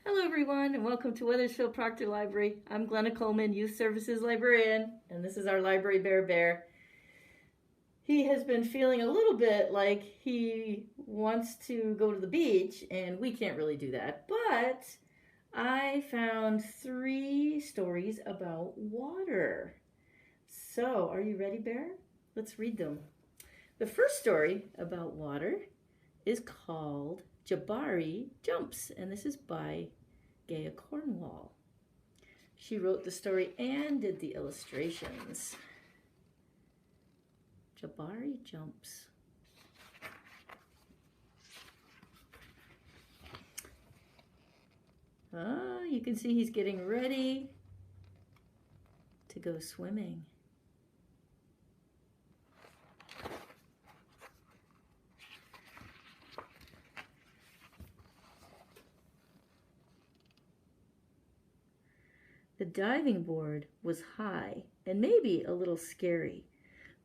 Hello everyone and welcome to Weathersfield Proctor Library. I'm Glenna Coleman, Youth Services Librarian, and this is our Library Bear. He has been feeling a little bit like he wants to go to the beach, and we can't really do that, but I found 3 stories about water. So, are you ready, Bear? Let's read them. The first story about water is called Jabari Jumps, and this is by Gaia Cornwall. She wrote the story and did the illustrations. Jabari Jumps. You can see he's getting ready to go swimming. The diving board was high and maybe a little scary,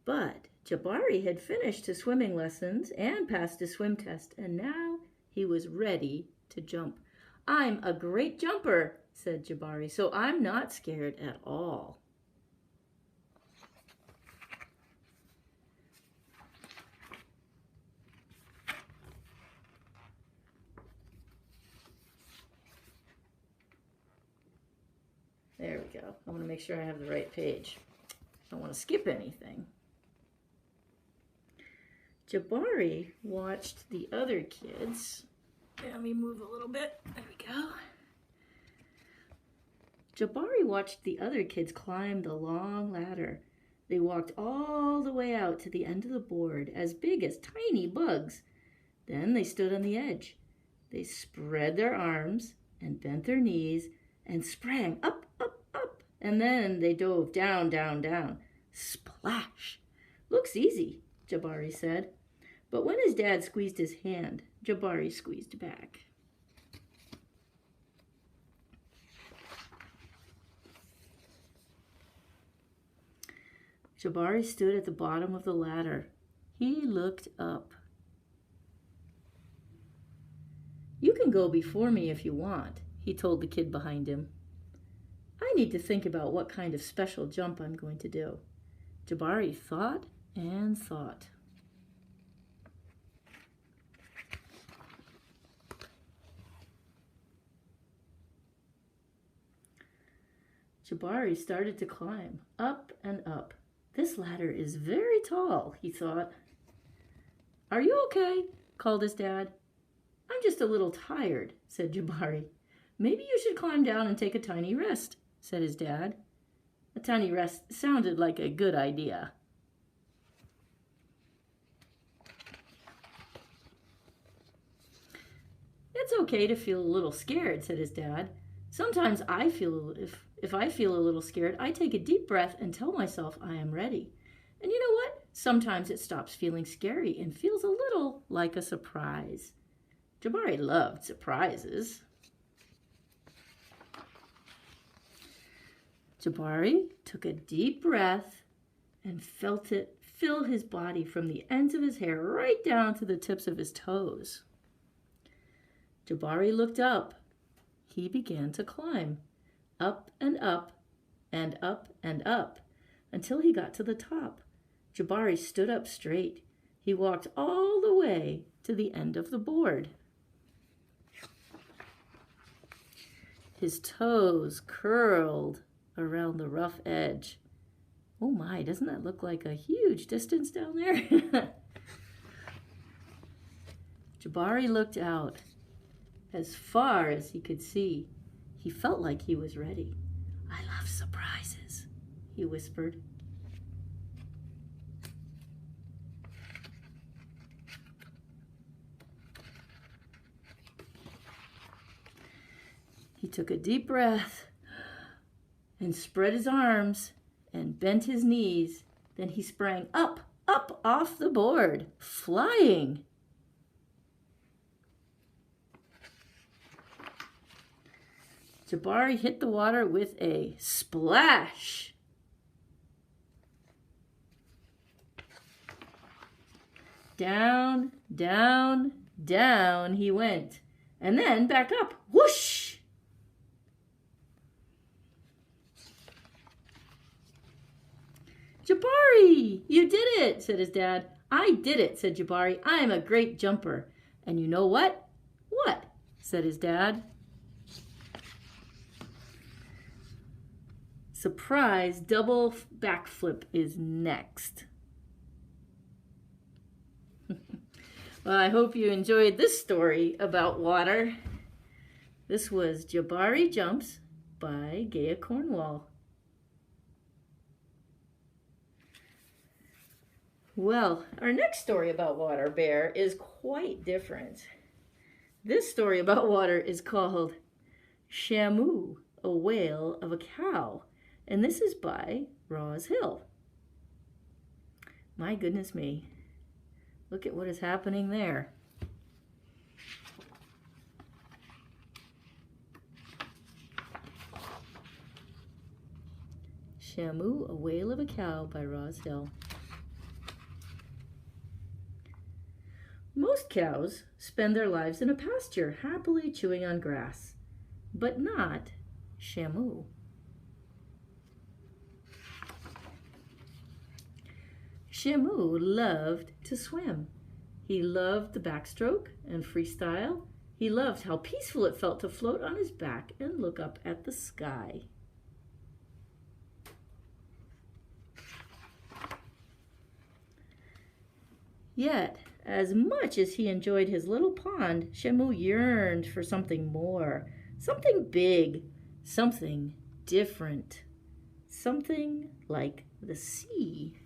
but Jabari had finished his swimming lessons and passed his swim test, and now he was ready to jump. "I'm a great jumper," said Jabari, "so I'm not scared at all." There we go. I want to make sure I have the right page. I don't want to skip anything. Jabari watched the other kids. Let me move a little bit. There we go. Jabari watched the other kids climb the long ladder. They walked all the way out to the end of the board, as big as tiny bugs. Then they stood on the edge. They spread their arms and bent their knees and sprang up, up, up. And then they dove down, down, down. Splash! "Looks easy," Jabari said. But when his dad squeezed his hand, Jabari squeezed back. Jabari stood at the bottom of the ladder. He looked up. "You can go before me if you want," he told the kid behind him. "I need to think about what kind of special jump I'm going to do." Jabari thought and thought. Jabari started to climb, up and up. "This ladder is very tall," he thought. "Are you okay?" called his dad. "I'm just a little tired," said Jabari. "Maybe you should climb down and take a tiny rest," said his dad. A tiny rest sounded like a good idea. "It's okay to feel a little scared," said his dad. "Sometimes if I feel a little scared, I take a deep breath and tell myself I am ready. And you know what? Sometimes it stops feeling scary and feels a little like a surprise." Jabari loved surprises. Jabari took a deep breath and felt it fill his body from the ends of his hair right down to the tips of his toes. Jabari looked up. He began to climb, up and up and up and up, until he got to the top. Jabari stood up straight. He walked all the way to the end of the board. His toes curled around the rough edge. Oh my, doesn't that look like a huge distance down there? Jabari looked out as far as he could see. He felt like he was ready. "I love surprises," he whispered. He took a deep breath and spread his arms and bent his knees. Then he sprang up, up off the board, flying. Jabari hit the water with a splash. Down, down, down he went, and then back up. Whoosh! Jabari, you did it, said his dad. I did it, said Jabari. I am a great jumper. And you know what? What? Said his dad. Surprise double backflip is next. Well, I hope you enjoyed this story about water. This was Jabari Jumps by Gaia Cornwall. Well, our next story about water bear is quite different. This story about water is called Shamoo, a Whale of a Cow, and this is by Ros Hill. My goodness me, look at what is happening there. Shamoo, a Whale of a Cow by Ros Hill. Most cows spend their lives in a pasture, happily chewing on grass, but not Shamoo. Shamoo loved to swim. He loved the backstroke and freestyle. He loved how peaceful it felt to float on his back and look up at the sky. Yet, as much as he enjoyed his little pond, Shamoo yearned for something more, something big, something different, something like the sea.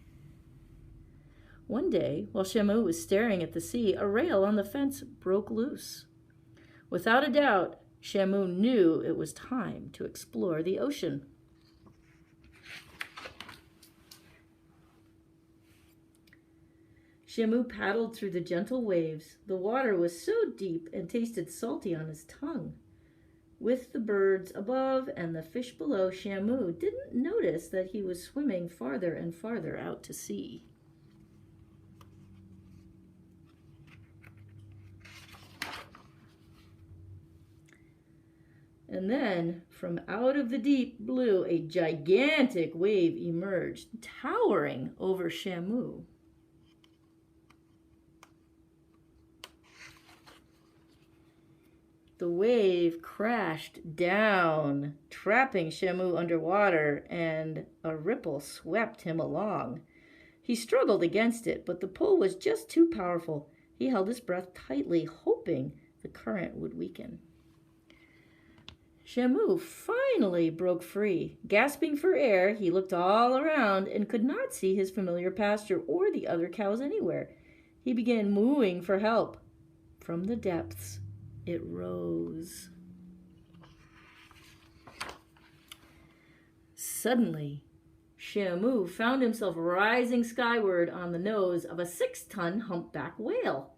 One day, while Shamoo was staring at the sea, a rail on the fence broke loose. Without a doubt, Shamoo knew it was time to explore the ocean. Shamoo paddled through the gentle waves. The water was so deep and tasted salty on his tongue. With the birds above and the fish below, Shamoo didn't notice that he was swimming farther and farther out to sea. And then, from out of the deep blue, a gigantic wave emerged, towering over Shamoo. The wave crashed down, trapping Shamoo underwater, and a ripple swept him along. He struggled against it, but the pull was just too powerful. He held his breath tightly, hoping the current would weaken. Shamoo finally broke free. Gasping for air, he looked all around and could not see his familiar pasture or the other cows anywhere. He began mooing for help. From the depths, it rose. Suddenly, Shamoo found himself rising skyward on the nose of a 6-ton humpback whale.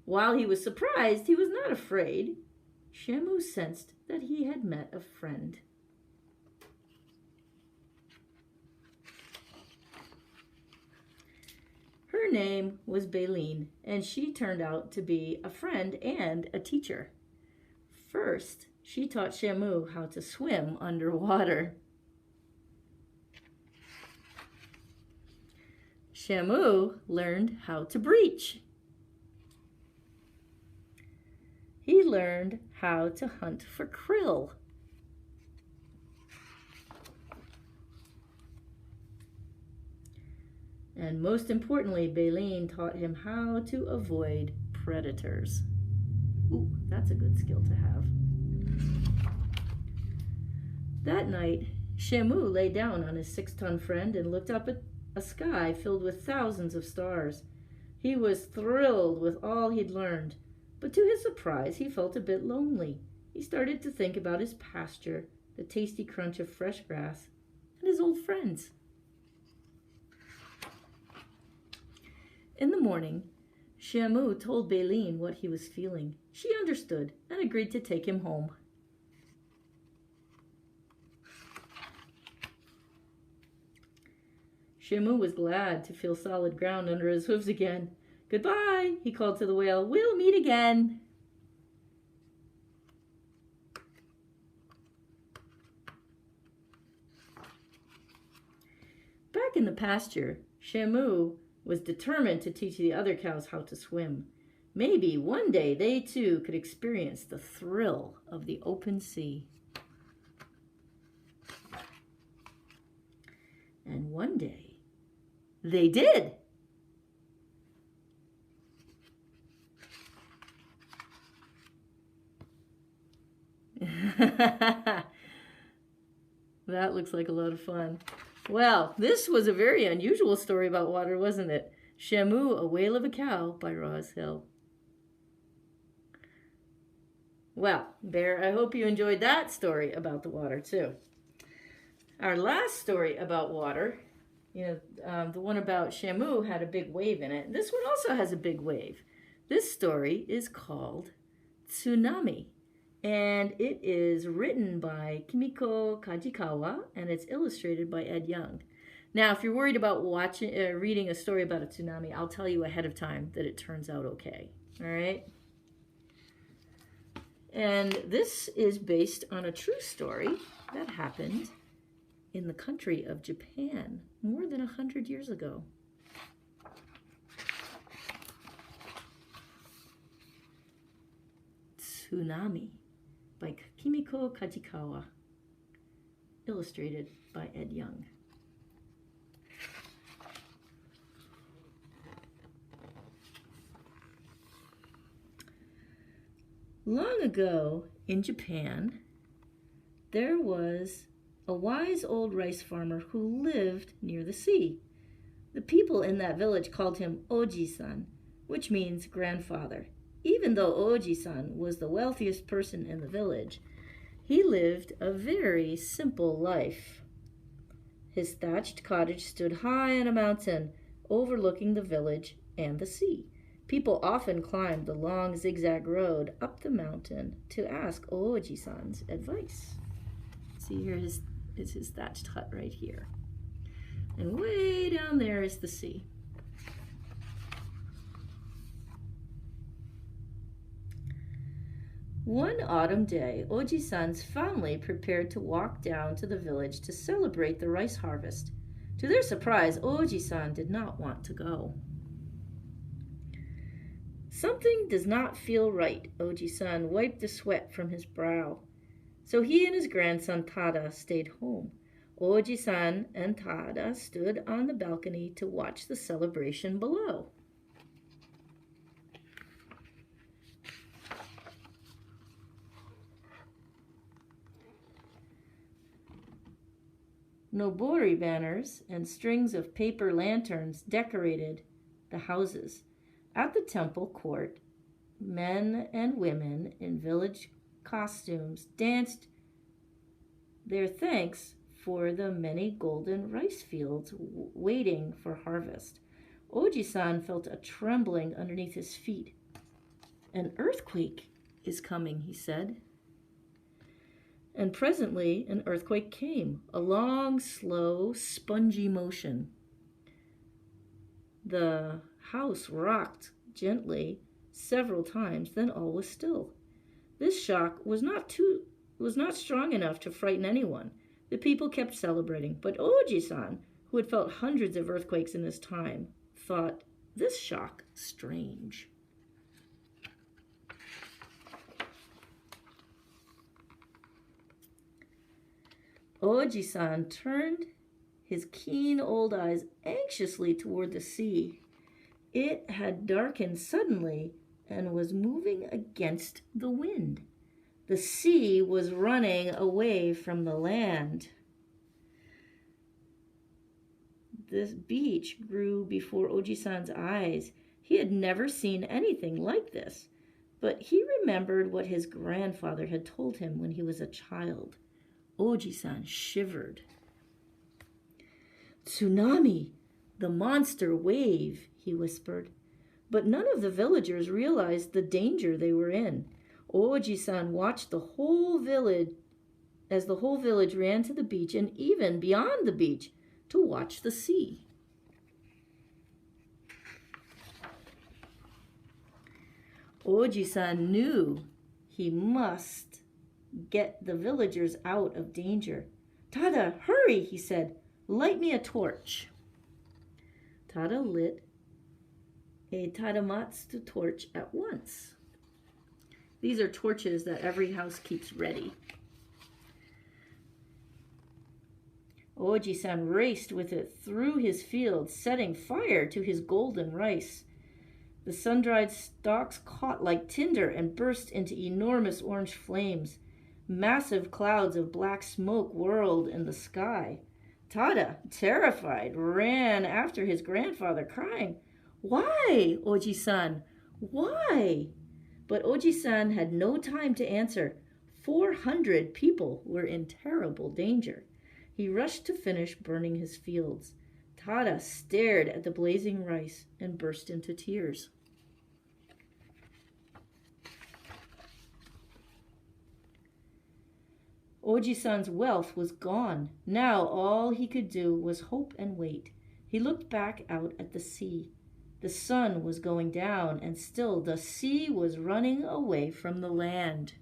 While he was surprised, he was not afraid. Shamoo sensed that he had met a friend. Her name was Baleen, and she turned out to be a friend and a teacher. First, she taught Shamoo how to swim underwater. Shamoo learned how to breach. He learned how to hunt for krill. And most importantly, Baleen taught him how to avoid predators. Ooh, that's a good skill to have. That night, Shamoo lay down on his 6-ton friend and looked up at a sky filled with thousands of stars. He was thrilled with all he'd learned, but to his surprise, he felt a bit lonely. He started to think about his pasture, the tasty crunch of fresh grass, and his old friends. In the morning, Shamoo told Baleen what he was feeling. She understood and agreed to take him home. Shamoo was glad to feel solid ground under his hooves again. "Goodbye," he called to the whale. "We'll meet again." Back in the pasture, Shamoo was determined to teach the other cows how to swim. Maybe one day they too could experience the thrill of the open sea. And one day, they did. That looks like a lot of fun. Well, this was a very unusual story about water, wasn't it? Shamoo, A Whale of a Cow by Ros Hill. Well, Bear, I hope you enjoyed that story about the water too. Our last story about water, the one about Shamoo had a big wave in it. This one also has a big wave. This story is called Tsunami, and it is written by Kimiko Kajikawa, and it's illustrated by Ed Young. Now, if you're worried about reading a story about a tsunami, I'll tell you ahead of time that it turns out okay. All right? And this is based on a true story that happened in the country of Japan more than 100 years ago. Tsunami by Kimiko Kajikawa, illustrated by Ed Young. Long ago in Japan, there was a wise old rice farmer who lived near the sea. The people in that village called him Oji-san, which means grandfather. Even though Oji-san was the wealthiest person in the village, he lived a very simple life. His thatched cottage stood high on a mountain overlooking the village and the sea. People often climbed the long zigzag road up the mountain to ask Oji-san's advice. See, here is his thatched hut right here. And way down there is the sea. One autumn day, Oji-san's family prepared to walk down to the village to celebrate the rice harvest. To their surprise, Oji-san did not want to go. Something does not feel right, Oji-san wiped the sweat from his brow. So he and his grandson Tada stayed home. Oji-san and Tada stood on the balcony to watch the celebration below. Nobori banners and strings of paper lanterns decorated the houses. At the temple court, men and women in village costumes danced their thanks for the many golden rice fields waiting for harvest. Oji-san felt a trembling underneath his feet. An earthquake is coming, he said. And presently an earthquake came, a long, slow, spongy motion. The house rocked gently several times, then all was still. This shock was not strong enough to frighten anyone. The people kept celebrating, but Oji-san, who had felt hundreds of earthquakes in his time, thought this shock strange. Oji-san turned his keen old eyes anxiously toward the sea. It had darkened suddenly and was moving against the wind. The sea was running away from the land. This beach grew before Oji-san's eyes. He had never seen anything like this, but he remembered what his grandfather had told him when he was a child. Oji-san shivered. Tsunami, the monster wave, he whispered. But none of the villagers realized the danger they were in. Oji-san watched the whole village ran to the beach and even beyond the beach to watch the sea. Oji-san knew he must get the villagers out of danger. Tada, hurry, he said. Light me a torch. Tada lit a Tadamatsu torch at once. These are torches that every house keeps ready. Oji-san raced with it through his field, setting fire to his golden rice. The sun-dried stalks caught like tinder and burst into enormous orange flames. Massive clouds of black smoke whirled in the sky. Tada, terrified, ran after his grandfather, crying, "Why, Oji-san? Why?" But Oji-san had no time to answer. 400 people were in terrible danger. He rushed to finish burning his fields. Tada stared at the blazing rice and burst into tears. Oji-san's wealth was gone. Now all he could do was hope and wait. He looked back out at the sea. The sun was going down, and still the sea was running away from the land.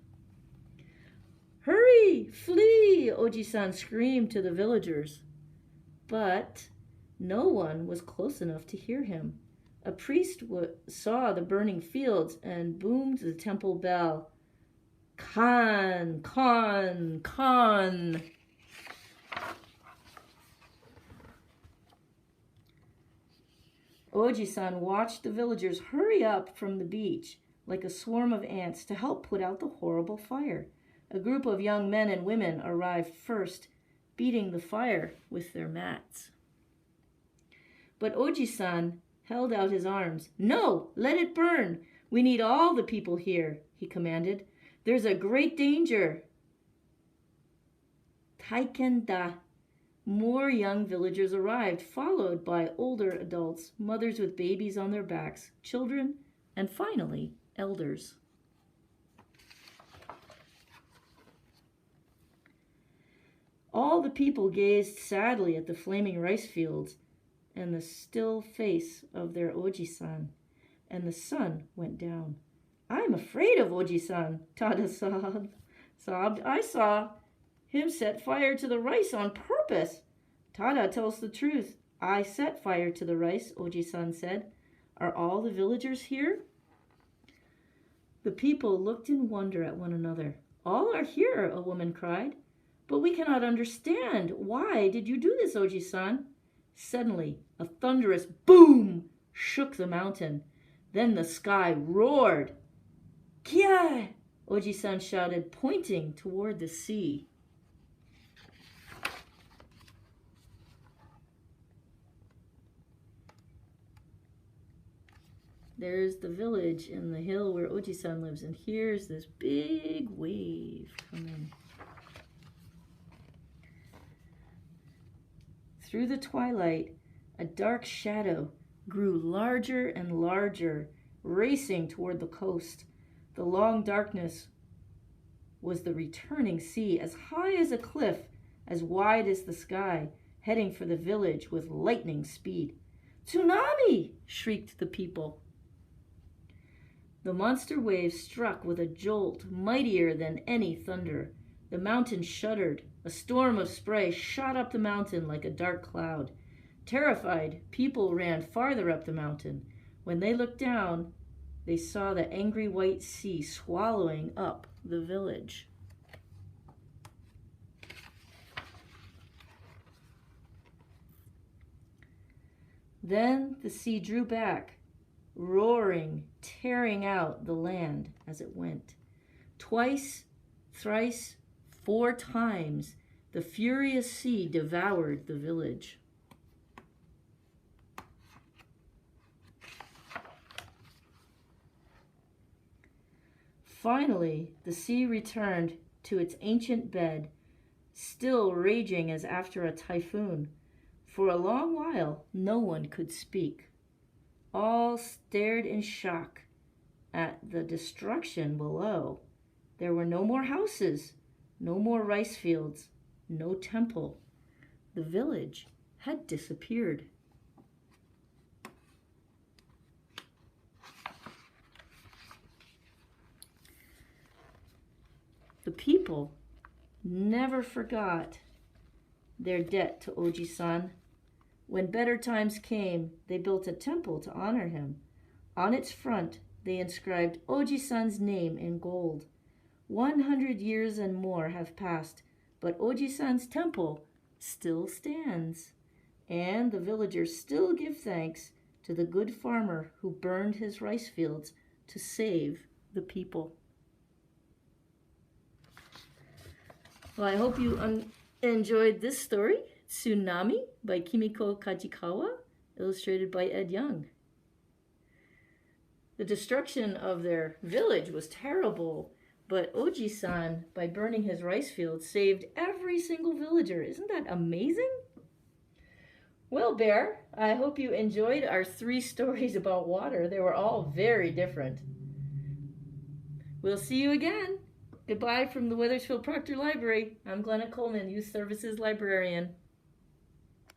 "Hurry! Flee!" Oji-san screamed to the villagers. But no one was close enough to hear him. A priest saw the burning fields and boomed the temple bell. "Kan! Kan! Kan!" Oji-san watched the villagers hurry up from the beach like a swarm of ants to help put out the horrible fire. A group of young men and women arrived first, beating the fire with their mats. But Oji-san held out his arms. "No, let it burn. We need all the people here," he commanded. "There's a great danger." Taiken da. More young villagers arrived, followed by older adults, mothers with babies on their backs, children, and finally, elders. All the people gazed sadly at the flaming rice fields and the still face of their Oji-san, and the sun went down. "I'm afraid of Oji-san," Tada sobbed. "I saw him set fire to the rice on purpose." "Tada tells the truth. I set fire to the rice," Oji-san said. "Are all the villagers here?" The people looked in wonder at one another. "All are here," a woman cried. "But we cannot understand. Why did you do this, Oji-san?" Suddenly, a thunderous boom shook the mountain. Then the sky roared. "Kia!" Oji-san shouted, pointing toward the sea. There's the village in the hill where Oji-san lives, and here's this big wave coming. Through the twilight, a dark shadow grew larger and larger, racing toward the coast. The long darkness was the returning sea, as high as a cliff, as wide as the sky, heading for the village with lightning speed. "Tsunami!" shrieked the people. The monster wave struck with a jolt mightier than any thunder. The mountain shuddered. A storm of spray shot up the mountain like a dark cloud. Terrified, people ran farther up the mountain. When they looked down, they saw the angry white sea swallowing up the village. Then the sea drew back, roaring, tearing out the land as it went. Twice, thrice, 4 times, the furious sea devoured the village. Finally, the sea returned to its ancient bed, still raging as after a typhoon. For a long while, no one could speak. All stared in shock at the destruction below. There were no more houses, no more rice fields, no temple. The village had disappeared. The people never forgot their debt to Oji-san. When better times came, they built a temple to honor him. On its front, they inscribed Oji-san's name in gold. 100 years and more have passed, but Oji-san's temple still stands. And the villagers still give thanks to the good farmer who burned his rice fields to save the people. Well, I hope you enjoyed this story, Tsunami by Kimiko Kajikawa, illustrated by Ed Young. The destruction of their village was terrible, but Oji-san, by burning his rice fields, saved every single villager. Isn't that amazing? Well, Bear, I hope you enjoyed our 3 stories about water. They were all very different. We'll see you again. Goodbye from the Weathersfield Proctor Library. I'm Glenna Coleman, Youth Services Librarian.